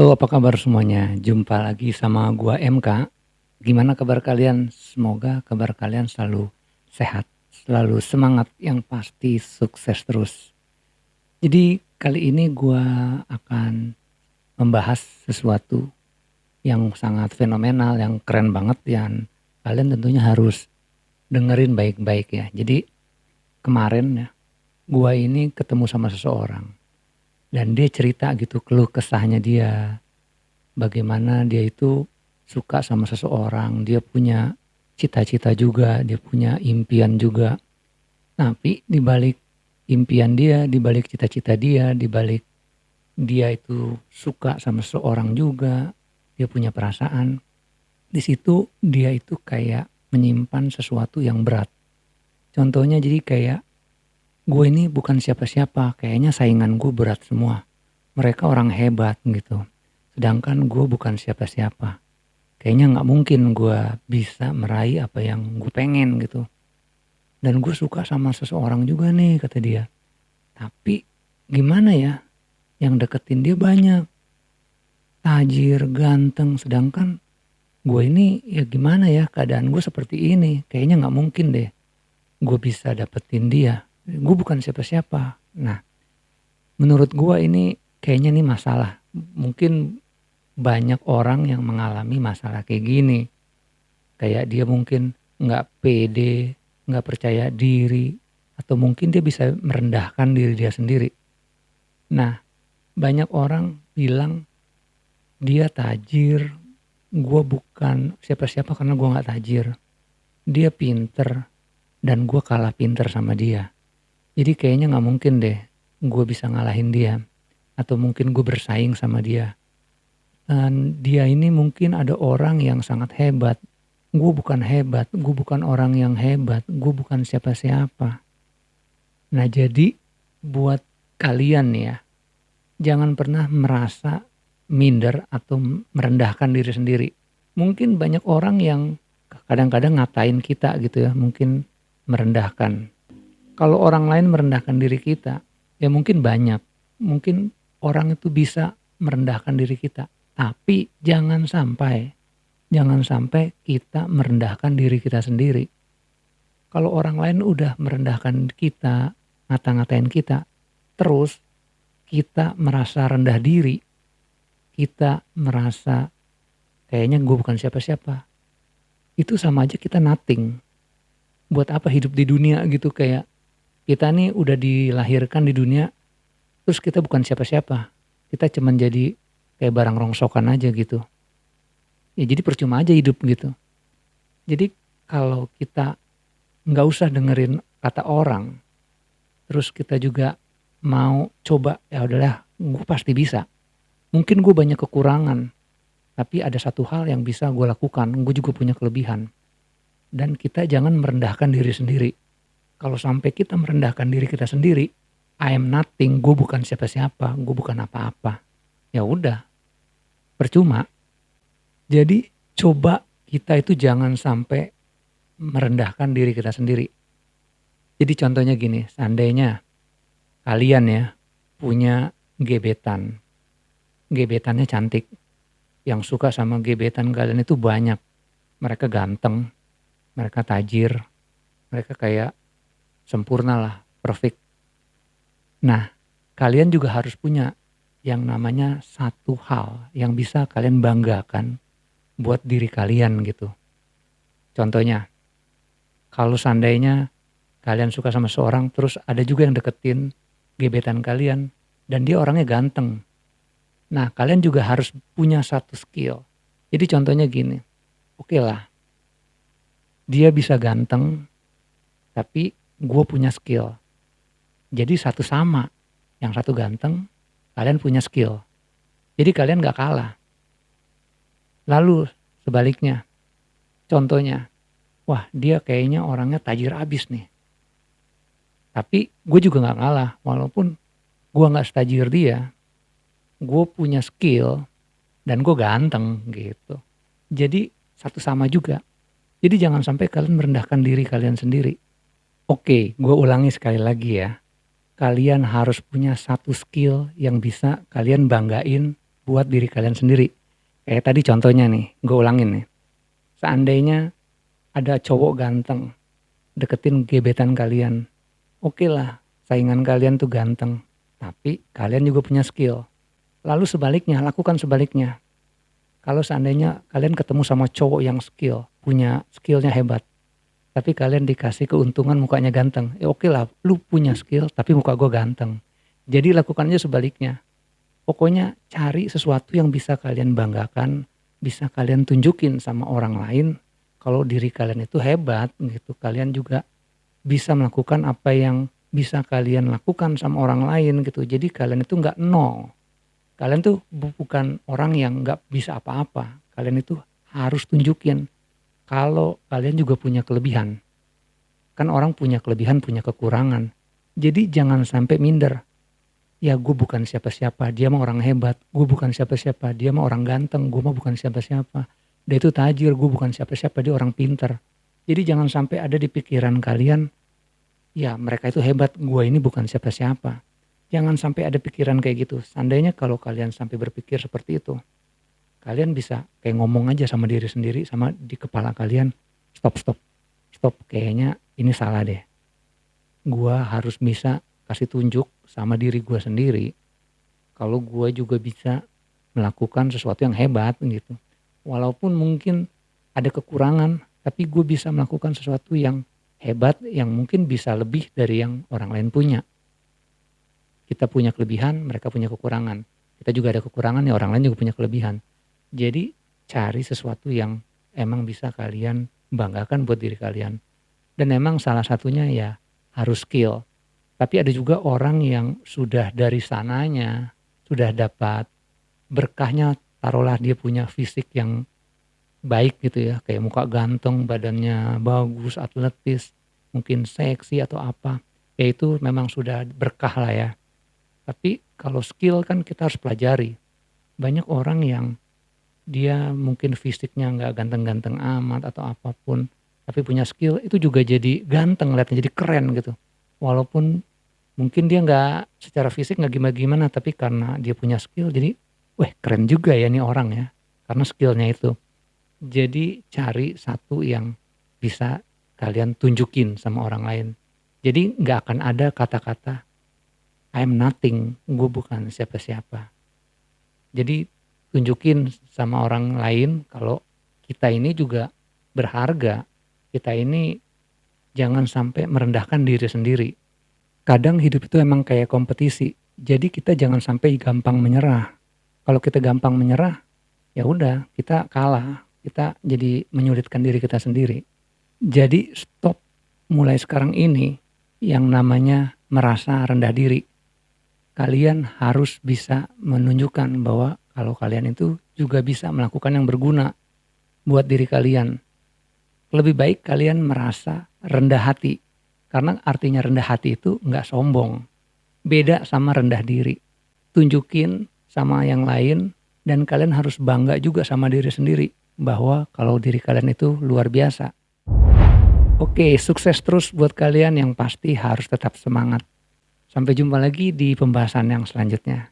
Halo, apa kabar semuanya? Jumpa lagi sama gua MK. Gimana kabar kalian? Semoga kabar kalian selalu sehat, selalu semangat, yang pasti sukses terus. Jadi kali ini gua akan membahas sesuatu yang sangat fenomenal, yang keren banget, yang kalian tentunya harus dengerin baik-baik ya. Jadi kemarin ya, gua ini ketemu sama seseorang dan dia cerita gitu keluh kesahnya dia. Bagaimana dia itu suka sama seseorang, dia punya cita-cita juga, dia punya impian juga. Tapi di balik impian dia, di balik cita-cita dia, di balik dia itu suka sama seseorang juga, dia punya perasaan. Di situ dia itu kayak menyimpan sesuatu yang berat. Contohnya jadi kayak, gue ini bukan siapa-siapa, kayaknya saingan gue berat semua. Mereka orang hebat gitu. Sedangkan gue bukan siapa-siapa. Kayaknya nggak mungkin gue bisa meraih apa yang gue pengen gitu. Dan gue suka sama seseorang juga nih, kata dia. Tapi gimana ya, yang deketin dia banyak. Tajir, ganteng, sedangkan gue ini ya gimana ya, keadaan gue seperti ini. Kayaknya nggak mungkin deh gue bisa dapetin dia. Gue bukan siapa-siapa. Nah, menurut gue ini kayaknya nih masalah. Mungkin banyak orang yang mengalami masalah kayak gini. Kayak dia mungkin nggak pede, nggak percaya diri, atau mungkin dia bisa merendahkan diri dia sendiri. Nah, banyak orang bilang dia tajir, gue bukan siapa-siapa karena gue nggak tajir. Dia pinter, dan gue kalah pinter sama dia. Jadi kayaknya nggak mungkin deh gue bisa ngalahin dia. Atau mungkin gue bersaing sama dia. Dan dia ini mungkin ada orang yang sangat hebat. Gue bukan hebat, gue bukan orang yang hebat, gue bukan siapa-siapa. Nah jadi buat kalian nih ya, jangan pernah merasa minder atau merendahkan diri sendiri. Mungkin banyak orang yang kadang-kadang ngatain kita gitu ya, mungkin merendahkan. Kalau orang lain merendahkan diri kita, ya mungkin banyak. Mungkin orang itu bisa merendahkan diri kita. Tapi jangan sampai kita merendahkan diri kita sendiri. Kalau orang lain udah merendahkan kita, ngata-ngatain kita, terus kita merasa rendah diri, kita merasa kayaknya gue bukan siapa-siapa. Itu sama aja kita nothing. Buat apa hidup di dunia gitu, kayak kita nih udah dilahirkan di dunia, terus kita bukan siapa-siapa. Kita cuman jadi kayak barang rongsokan aja gitu. Ya jadi percuma aja hidup gitu. Jadi kalau kita nggak usah dengerin kata orang, terus kita juga mau coba, ya udahlah gue pasti bisa. Mungkin gue banyak kekurangan, tapi ada satu hal yang bisa gue lakukan, gue juga punya kelebihan. Dan kita jangan merendahkan diri sendiri. Kalau sampai kita merendahkan diri kita sendiri, I am nothing, gue bukan siapa-siapa, gue bukan apa-apa. Ya udah, percuma. Jadi coba kita itu jangan sampai merendahkan diri kita sendiri. Jadi contohnya gini, seandainya kalian ya punya gebetan. Gebetannya cantik. Yang suka sama gebetan kalian itu banyak. Mereka ganteng, mereka tajir, mereka kayak sempurna lah, perfect. Nah, kalian juga harus punya yang namanya satu hal yang bisa kalian banggakan buat diri kalian gitu. Contohnya, kalau seandainya kalian suka sama seorang, terus ada juga yang deketin gebetan kalian, dan dia orangnya ganteng. Nah, kalian juga harus punya satu skill. Jadi contohnya gini, oke lah, dia bisa ganteng, tapi gue punya skill. Jadi satu sama, yang satu ganteng, kalian punya skill. Jadi kalian gak kalah. Lalu sebaliknya, contohnya, wah dia kayaknya orangnya tajir abis nih. Tapi gue juga gak kalah, walaupun gue gak setajir dia, gue punya skill dan gue ganteng gitu. Jadi satu sama juga. Jadi jangan sampai kalian merendahkan diri kalian sendiri. Oke, gue ulangi sekali lagi ya. Kalian harus punya satu skill yang bisa kalian banggain buat diri kalian sendiri. Kayak tadi contohnya nih, gue ulangin nih. Seandainya ada cowok ganteng deketin gebetan kalian, oke lah, saingan kalian tuh ganteng, tapi kalian juga punya skill. Lalu sebaliknya, lakukan sebaliknya. Kalau seandainya kalian ketemu sama cowok yang punya skillnya hebat, tapi kalian dikasih keuntungan mukanya ganteng, ya oke lah, lu punya skill tapi muka gue ganteng. Jadi lakukan aja sebaliknya. Pokoknya cari sesuatu yang bisa kalian banggakan, bisa kalian tunjukin sama orang lain. Kalau diri kalian itu hebat gitu, kalian juga bisa melakukan apa yang bisa kalian lakukan sama orang lain gitu. Jadi kalian itu nggak nol. Kalian tuh bukan orang yang nggak bisa apa-apa. Kalian itu harus tunjukin kalau kalian juga punya kelebihan. Kan orang punya kelebihan, punya kekurangan. Jadi jangan sampai minder. Ya gue bukan siapa-siapa, dia mah orang hebat. Gue bukan siapa-siapa, dia mah orang ganteng. Gue mah bukan siapa-siapa. Dia itu tajir, gue bukan siapa-siapa, dia orang pinter. Jadi jangan sampai ada di pikiran kalian, ya mereka itu hebat, gue ini bukan siapa-siapa. Jangan sampai ada pikiran kayak gitu. Seandainya kalau kalian sampai berpikir seperti itu, kalian bisa kayak ngomong aja sama diri sendiri, sama di kepala kalian, stop, kayaknya ini salah deh. Gua harus bisa kasih tunjuk sama diri gua sendiri, kalau gua juga bisa melakukan sesuatu yang hebat gitu. Walaupun mungkin ada kekurangan, tapi gue bisa melakukan sesuatu yang hebat, yang mungkin bisa lebih dari yang orang lain punya. Kita punya kelebihan, mereka punya kekurangan. Kita juga ada kekurangan, ya orang lain juga punya kelebihan. Jadi cari sesuatu yang emang bisa kalian banggakan buat diri kalian. Dan emang salah satunya ya harus skill. Tapi ada juga orang yang sudah dari sananya, sudah dapat berkahnya, taruhlah dia punya fisik yang baik gitu ya. Kayak muka ganteng, badannya bagus, atletis, mungkin seksi atau apa. Ya itu memang sudah berkah lah ya. Tapi kalau skill kan kita harus pelajari. Banyak orang yang dia mungkin fisiknya nggak ganteng-ganteng amat atau apapun, tapi punya skill itu juga jadi ganteng, lihatnya jadi keren gitu. Walaupun mungkin dia nggak secara fisik nggak gimana-gimana, tapi karena dia punya skill jadi, wah keren juga ya nih orang ya, karena skillnya itu. Jadi cari satu yang bisa kalian tunjukin sama orang lain. Jadi nggak akan ada kata-kata I'm nothing, gue bukan siapa-siapa. Jadi tunjukin sama orang lain kalau kita ini juga berharga. Kita ini jangan sampai merendahkan diri sendiri. Kadang hidup itu emang kayak kompetisi. Jadi kita jangan sampai gampang menyerah. Kalau kita gampang menyerah, ya udah kita kalah. Kita jadi menyulitkan diri kita sendiri. Jadi stop mulai sekarang ini yang namanya merasa rendah diri. Kalian harus bisa menunjukkan bahwa kalau kalian itu juga bisa melakukan yang berguna buat diri kalian. Lebih baik kalian merasa rendah hati. Karena artinya rendah hati itu nggak sombong. Beda sama rendah diri. Tunjukin sama yang lain dan kalian harus bangga juga sama diri sendiri. Bahwa kalau diri kalian itu luar biasa. Oke, sukses terus buat kalian, yang pasti harus tetap semangat. Sampai jumpa lagi di pembahasan yang selanjutnya.